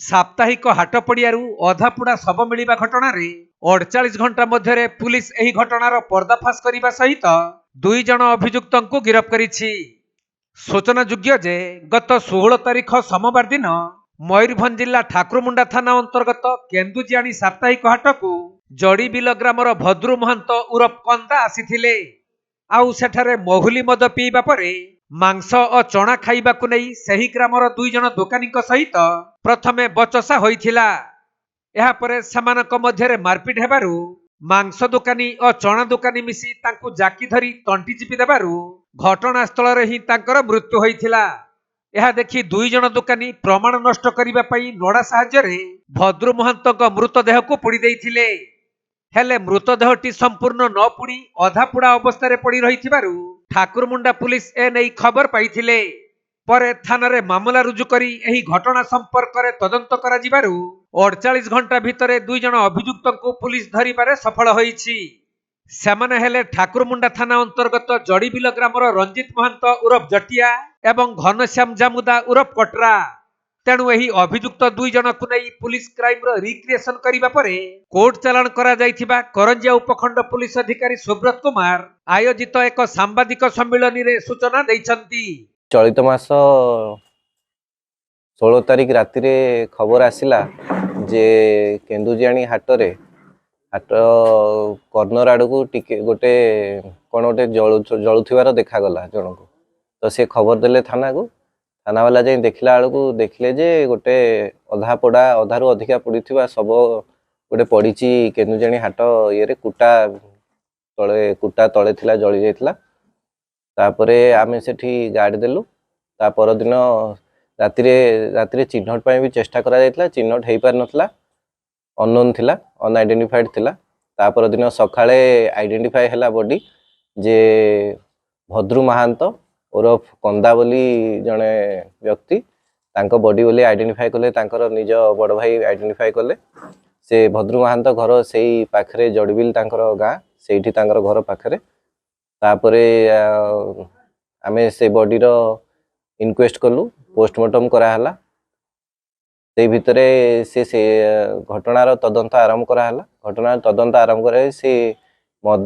साप्ताहिक हाट पड़ियारू अधापुड़ा शव मिलिबा घटनारे 48 घंटा मध्यरे पुलिस एही घटनार पर्दाफाश करने सहित 2 जन अभियुक्तଙ୍କୁ गिरफ करिछि। सूचनायोग्य जे गत 16 तारिख सोमवार दिन मयूरभंज जिला ठाकुरमुंडा थाना अंतर्गत केन्दुजियाणी साप्ताहिक हाटकू जड़ीबिल ग्रामर भद्रू महंत उर्फ कंदा आसीथिले। आउ सेठारे महुली मद पीवा परे मांस और चना खाइबाकु नहीं सही ग्रामर 2 जन दोकानी सहित प्रथमे बचसा होइथिला। एहा परे समानक मध्यरे मारपीट हेबारु मांस दोकानी और चना दोकानी मिसी तांकु जाकी धरी तंटी चिपी देबारु घटनास्थल रे ही तांकर मृत्यु होइथिला। एहा देखि 2 जन दोकानी प्रमाण नष्ट करिबा पई नोडा साहाय्य भद्रू महंतक मृतदेह को पुड़ी देइथिले। हेले मृतदेहटी संपूर्ण न पुड़ी अधापुड़ा अवस्था पड़ी रही ठाकुरमुंडा पुलिस ए नहीं खबर पाइथिले। परे थाना मामला रुजु करी एही घटना संपर्क में तदंत करा जिबारु 48 घंटा भितरे 2 जन अभियुक्त को पुलिस धरिबारे सफल होइछि। सेमाने हेले ठाकुरमुंडा थाना अंतर्गत जड़ीबिल ग्रामर रंजित महंत उर्फ जटिया एवं घनश्याम जामुदा उर्फ कटरा। तेणु एही अभियुक्त 2 जन को नहीं पुलिस क्राइम रिक्रिएशन करिबा परे कोर्ट चालाण करा जाइथिबा करंजिया उपखंड पुलिस अधिकारी सुब्रत कुमार आयोजित एक सांबादिक सम्मेलन रे सूचना दैछंती। चलित मास 16 तारिख राति रे खबर आसिला जे केन्दुजियाणी हाट कर्नर आड़ को टिके गोटे कौन गोटे जलुथिबार देखा जनक तो से खबर देले थाना वाला जाई देखला बेलू देखले जे गोटे अधा पोड़ा अधारू अधिका पड़ा सब गोटे पड़ी केन्दुजियाणी हाट ये कुटा तले थिला जली जाइथिला। तापरे आमे सेठी गाड़ी देलु। ता पर दिन राति चिन्हट भी चेष्टा करा जाइथिला, चिन्हट हो पार नथिला, अननोन थिला, अनआइडेंटिफाइड थिला। ता पर दिन सकाळे आइडेंटिफाई हैला बॉडी जे भद्रू महांत उर्फ कंदा बोली जने व्यक्ति तांको बॉडी बोली आइडेंटिफाई कले, तांकर निज बड़ भाई आइडेंटिफाई कले। से भद्रू महांत घर से पाखरे जड़ीबिल तांकर गाँ सेठी तांकर घर पाखरे। तापरे आमे से बॉडी रो इनक्वेस्ट कलु, पोस्टमार्टम कराला। से भितरे से घटनार तदंत आरंभ कराला। घटनार तदंत आरंभ करे से मद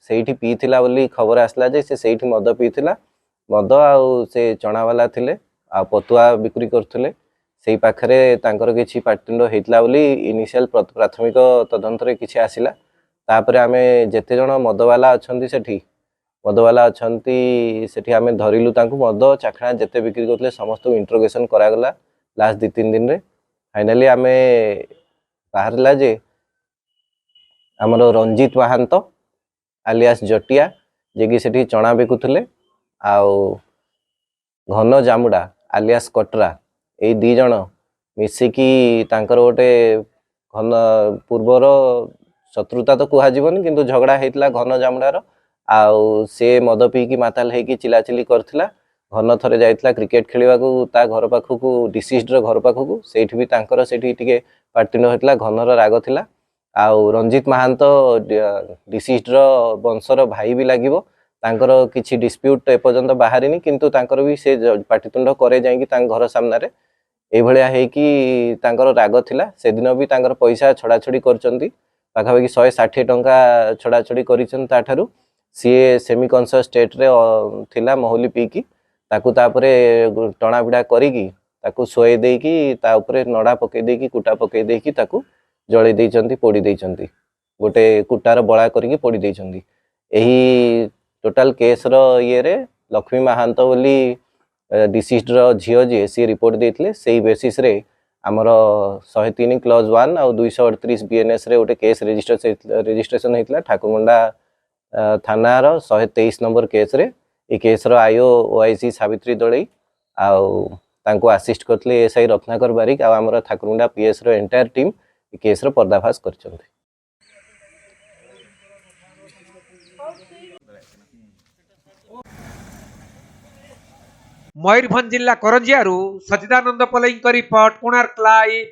सेठी पीथिला बोली खबर आसला जे से सेठी मद पीथिला। मद आउ से चना वाला थिले आ पतुआ बिक्री करथुले। सेई पाखरे तांकर किछि पाटिंड हेतला बोली इनिशियल प्राथमिक तदंत रे किछि आसिला। तापरे आमे जेते जण मदवाला अछंती सेठी आमे धरिलु तांकु मद चाखणा जेते बिक्री करथले समस्त इंट्रोगेशन करागला लास्ट 2-3 दिन रे। फाइनली आमे बाहरला जे हमर रंजित महांत आलियास जटिया जे कि सेठी चना बिकुथले आउ घन जामुडा आलियास कटरा ए 2 जण मिसिकी तांकर गोटे घन पूर्वर शत्रुता तो कुहा जीवन किंतु झगड़ा हेतला घन जामुडार। आउ से मद पीकी माताल हेकी चिलाचिली करथिला। घन थरे जाइतला क्रिकेट खेलिबाकू ता घर पाखकू डिसीज्ड रो घर पाखकू सेठी भी तांकर सेठी टिके पाटिंड हेतला, घनर राग थिला। आउ रंजित महांत डिसीज्ड रो वंशर भाई भी लागिबो, तांकर किछि डिस्प्यूट एपर्यंत बाहरिनी किंतु तांकर भी से पाटितुंड करे जाई कि तांग घर सामने रे ए भलिया हे कि तांकर राग थिला। से दिन भी तांकर पैसा छड़ा छड़ी करचंती, पाखापाखि 160 टंका छड़ा छड़ी करिछन। ताठारु सीए सेमी कॉन्शियस स्टेट रे थिला महुली पीकी ताकू तापरे टणा भिड़ा करिकी ताकू सोए देकी ता ऊपर नडा पके देकी कुटा पके देकी ताकू जळै देइचंती, पोड़ी देइचंती, गोटे कुटार बळा करिकी पोड़ी देइचंती। एही टोटल केस रो ये रे लक्ष्मी महांत बोली डिसीज्ड रो झियो जे सी रिपोर्ट देइथले। सेही बेसिस रे हमर 103 क्लॉज 1 और 238 बीएनएस रे गोटे केस रजिस्ट्रेशन हेतला ठाकुरमुंडा थाना रो 123 नंबर केस रे। ए केस रो आईओ ओआईसी सावित्री दळई आउ तांको असिस्ट करथले एसआई रत्नाकर बारिक आ हमर ठाकुरमुंडा पीएस रो एंटायर टीम ए केस रो पर्दाफाश करचंती। मयूरभंज जिला करंजियारू सचिदानंद पलईंक रिपोर्ट, कोणार्क लाइव।